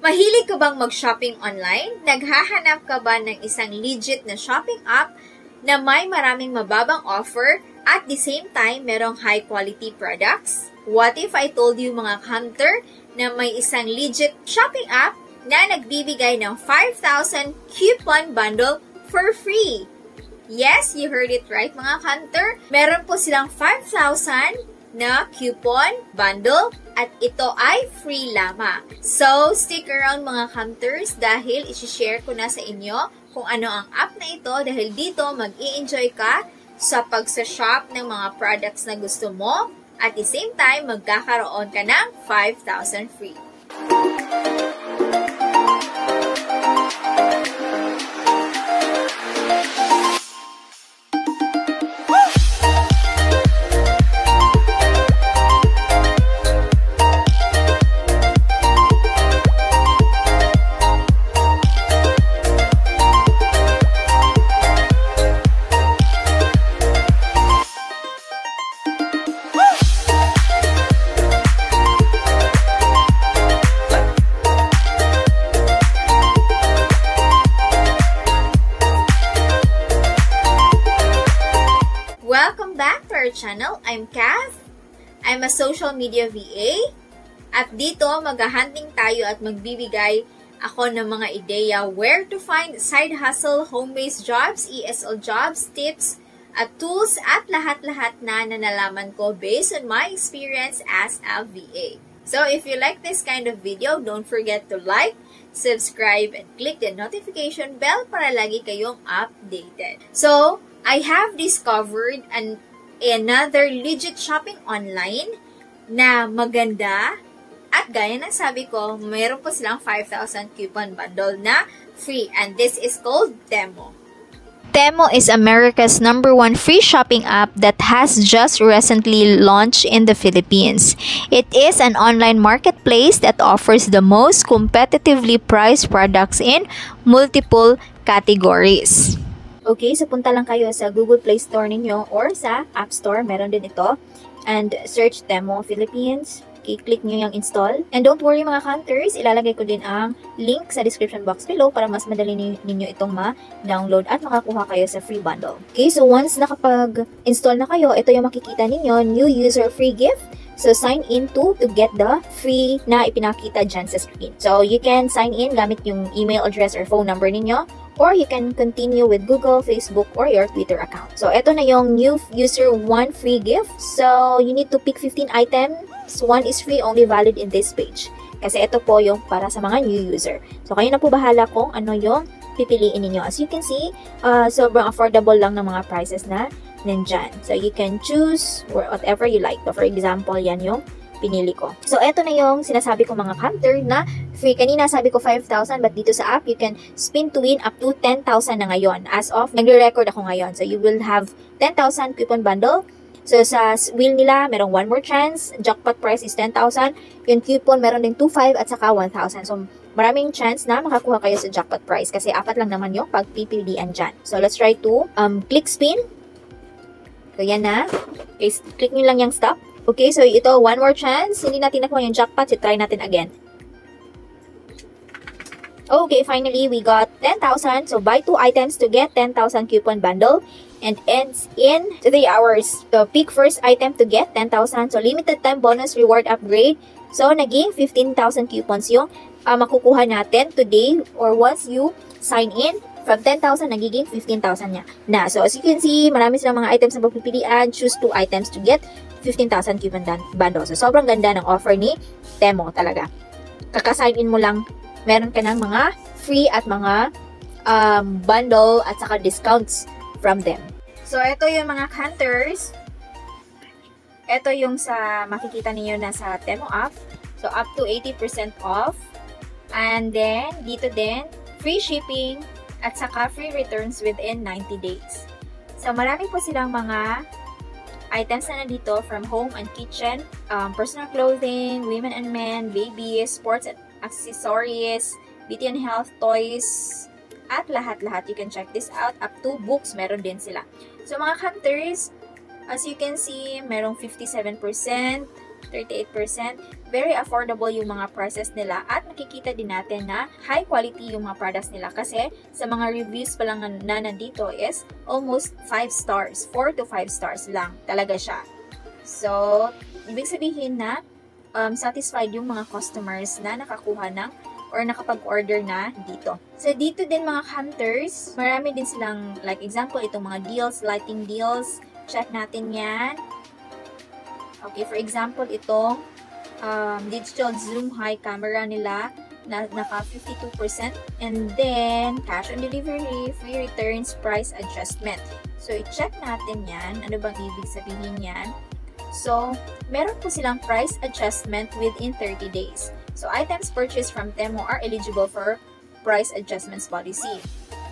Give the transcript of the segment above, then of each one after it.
Mahilig ka bang mag-shopping online? Naghahanap ka ba ng isang legit na shopping app na may maraming mababang offer at the same time merong high-quality products? What if I told you mga hunter na may isang legit shopping app na nagbibigay ng 5,000 coupon bundle for free? Yes, you heard it right mga hunter. Meron po silang 5,000 na coupon bundle at ito ay free lamang. So, stick around mga hunters dahil isi-share ko na sa inyo kung ano ang app na ito dahil dito mag-i-enjoy ka sa pagsa-shop ng mga products na gusto mo at the same time magkakaroon ka ng 5,000 free. Welcome back to our channel. I'm Kath. I'm a social media VA. At dito, mag-hunting tayo at magbibigay ako ng mga ideya where to find side hustle, home-based jobs, ESL jobs, tips, at tools at lahat-lahat na nalaman ko based on my experience as a VA. So, if you like this kind of video, don't forget to like, subscribe, and click the notification bell para lagi kayong updated. So, I have discovered another legit shopping online na maganda at gaya ng sabi ko, mayroon po silang 5,000 coupon bundle na free and this is called Temu. Temu is America's #1 free shopping app that has just recently launched in the Philippines. It is an online marketplace that offers the most competitively priced products in multiple categories. Okay, so punta lang kayo sa Google Play Store ninyo or sa App Store, meron din ito. And search Temu Philippines. Okay, click nyo yung install. And don't worry mga hunters, ilalagay ko din ang link sa description box below para mas madali ninyo itong ma-download at makakuha kayo sa free bundle. Okay, so once nakapag-install na kayo, ito yung makikita ninyo, new user free gift. So, sign in to get the free na ipinakita dyan sa screen. So, you can sign in gamit yung email address or phone number ninyo. Or you can continue with Google, Facebook, or your Twitter account. So, ito na yung new user 1 free gift. So, you need to pick 15 items. 1 is free, only valid in this page. Kasi ito po yung para sa mga new user. So, kayo na po bahala kung ano yung pipiliin ninyo. As you can see, sobrang affordable lang ng mga prices na nandyan. So, you can choose whatever you like. So, for example, yan yung pinili ko. So, eto na yung sinasabi ko mga hunter na free. Kanina sabi ko 5,000 but dito sa app, you can spin to win up to 10,000 na ngayon. As of, nagre-record ako ngayon. So, you will have 10,000 coupon bundle. So, sa wheel nila, merong one more chance. Jackpot price is 10,000. Yung coupon, meron din 2,500 at saka 1,000. So, maraming chance na makakuha kayo sa jackpot price kasi 4 lang naman yung pagpipilian dyan. So, let's try to click spin. So, yan na. Okay, click nyo lang yung stop. Okay, so ito, one more chance. Hindi natin nakuha yung jackpot, so try natin again. Okay, finally, we got 10,000. So, buy 2 items to get 10,000 coupon bundle and ends in 3 hours. So, pick first item to get 10,000. So, limited time bonus reward upgrade. So, naging 15,000 coupons yung makukuha natin today or once you sign in. From 10,000, nagiging 15,000 niya na. So, as you can see, marami silang mga items na pagpipilian. Choose 2 items to get 15,000 coupon bundle. So, sobrang ganda ng offer ni Temu talaga. Kaka-sign in mo lang, meron ka ng mga free at mga bundle at saka discounts from them. So, ito yung mga hunters. Ito yung sa makikita niyo na sa Temu app. So, up to 80% off. And then, dito din, free shipping at saka free returns within 90 days. So, marami po silang mga items na nandito from home and kitchen, personal clothing, women and men, babies, sports and accessories, beauty and health, toys, at lahat-lahat. You can check this out. Up to books, meron din sila. So, mga hunters, as you can see, merong 57%, 38%. Very affordable yung mga prices nila at makikita din natin na high quality yung mga products nila kasi sa mga reviews pa lang na nandito is almost 5 stars. 4 to 5 stars lang talaga siya. So, ibig sabihin na satisfied yung mga customers na nakakuha ng or nakapag-order na dito. So, dito din mga hunters, marami din silang, like example, itong mga deals, lighting deals. Check natin yan. Okay, for example, itong digital zoom high camera nila na naka 52%. And then, cash on delivery, free returns, price adjustment. So, i-check natin yan. Ano bang ibig sabihin yan? So, meron po silang price adjustment within 30 days. So, items purchased from Temu are eligible for price adjustments policy.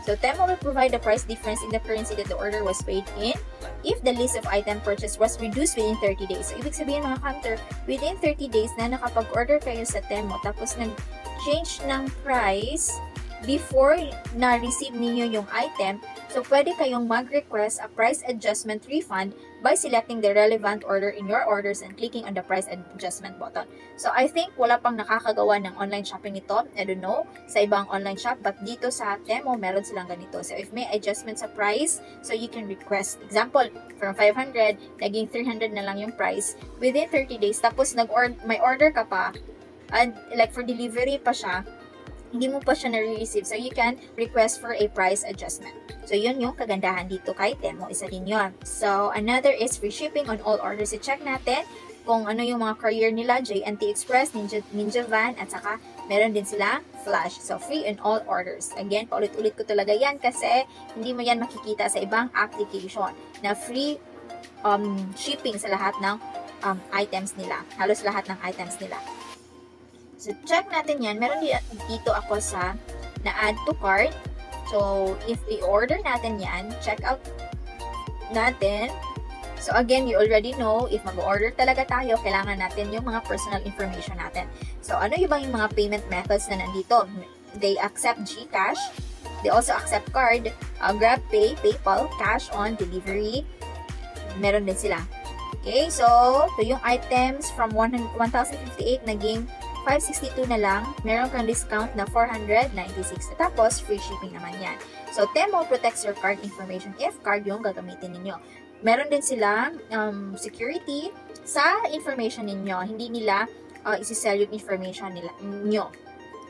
So, Temu will provide the price difference in the currency that the order was paid in if the list of item purchased was reduced within 30 days. So, ibig sabihin mga hunter, within 30 days na nakapag-order kayo sa Temu tapos nag-change ng price before na-receive ninyo yung item, so pwede kayong mag-request a price adjustment refund by selecting the relevant order in your orders and clicking on the price adjustment button. So I think wala pang nakakagawa ng online shopping nito. I don't know sa ibang online shop, but dito sa Temu meron silang ganito. So if may adjustment sa price, so you can request. Example, from 500, naging 300 na lang yung price within 30 days. Tapos may order ka pa, and like for delivery pa siya, hindi mo pa siya na-receive. So, you can request for a price adjustment. So, yun yung kagandahan dito kay Temu. Isa din yun. So, another is free shipping on all orders. I-check natin kung ano yung mga courier nila, J&T Express, Ninja Van, at saka meron din sila Flash. So, free on all orders. Again, paulit-ulit ko talaga yan kasi hindi mo yan makikita sa ibang application na free shipping sa lahat ng items nila. Halos lahat ng items nila. So, check natin yan. Meron dito ako sa na-add to cart. So, if i-order natin yan, check out natin. So, again, you already know, if mag-order talaga tayo, kailangan natin yung mga personal information natin. So, ano yung mga payment methods na nandito? They accept GCash. They also accept card, GrabPay, PayPal, cash on delivery. Meron din sila. Okay, so, yung items from 1,058 naging 562 na lang, meron kang discount na 496. Tapos, free shipping naman yan. So, Temu protects your card information if card yung gagamitin ninyo. Meron din sila security sa information ninyo. Hindi nila isi-sell yung information nyo.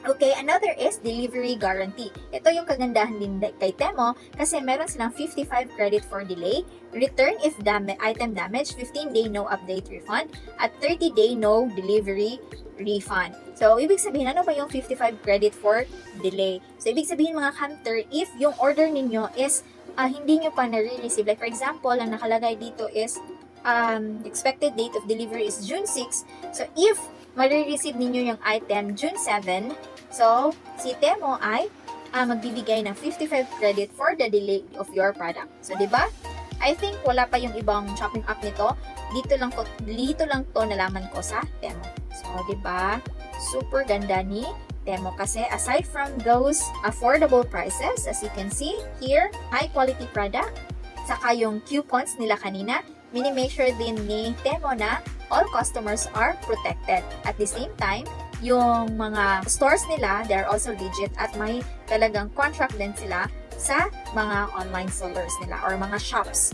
Okay, another is delivery guarantee. Ito yung kagandahan din kay Temu kasi meron silang 55 credit for delay, return if item damage, 15-day no update refund, at 30-day no delivery refund. So, ibig sabihin, ano ba yung 55 credit for delay? So, ibig sabihin mga hunter, if yung order ninyo is hindi nyo pa nare-receive, like for example, ang nakalagay dito is expected date of delivery is June 6. So, if marireceive ninyo yung item June 7, so, si Temu ay magbibigay ng 55 credit for the delay of your product. So, diba? I think wala pa yung ibang shopping app nito. Dito lang to nalaman ko sa Temu. So, diba? Super ganda ni Temu kasi aside from those affordable prices, as you can see here, high quality product, saka yung coupons nila kanina, make sure din ni Temu na all customers are protected. At the same time, yung mga stores nila, they're also legit at may talagang contract din sila sa mga online sellers nila or mga shops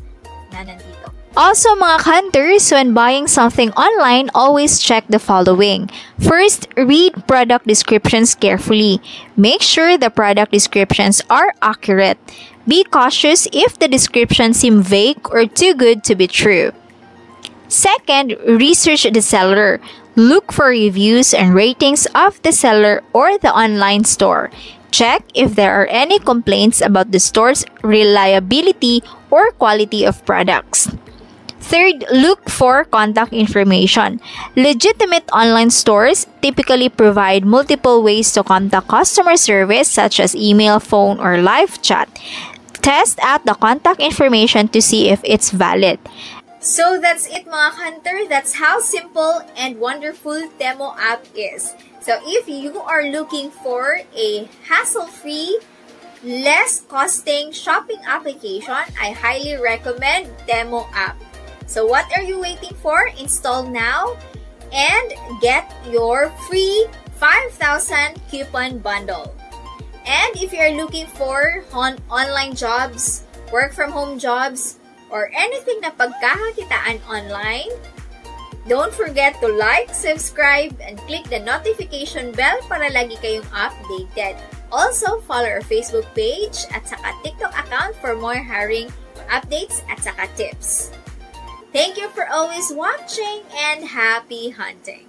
na nandito. Also, mga hunters, when buying something online, always check the following. First, read product descriptions carefully. Make sure the product descriptions are accurate. Be cautious if the descriptions seem vague or too good to be true. Second, research the seller. Look for reviews and ratings of the seller or the online store. Check if there are any complaints about the store's reliability or quality of products. Third, look for contact information. Legitimate online stores typically provide multiple ways to contact customer service such as email, phone, or live chat. Test out the contact information to see if it's valid. So that's it mga hunter. That's how simple and wonderful Temu app is. So if you are looking for a hassle-free, less costing shopping application, I highly recommend Temu app. So what are you waiting for? Install now and get your free 5,000 coupon bundle. And if you're looking for online jobs, work from home jobs, or anything na pagkakakitaan online, don't forget to like, subscribe, and click the notification bell para lagi kayong updated. Also, follow our Facebook page at saka TikTok account for more hiring updates at saka tips. Thank you for always watching and happy hunting!